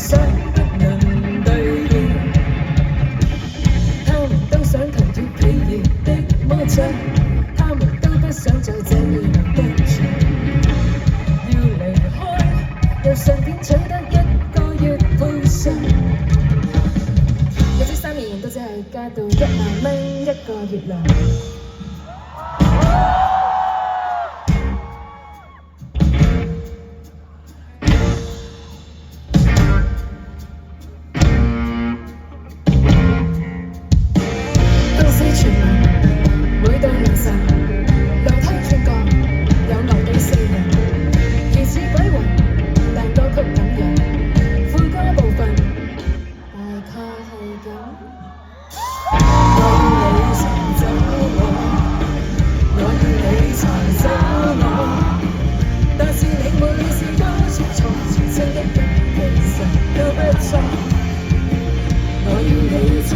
想不能兑現。他們都想逃脱企業的魔掌，他們都不想在這裏能跟住。要離開，由上天取得1個月賠償。或者3年都只係加到1萬蚊1個月糧。傳聞每到凌晨，樓梯轉角有留低4人，疑似鬼魂，但歌曲感人。副歌部分大概係咁：為你尋找我，為你尋找我，但是你每次都說錯，全新的人其實都不錯。我要你尋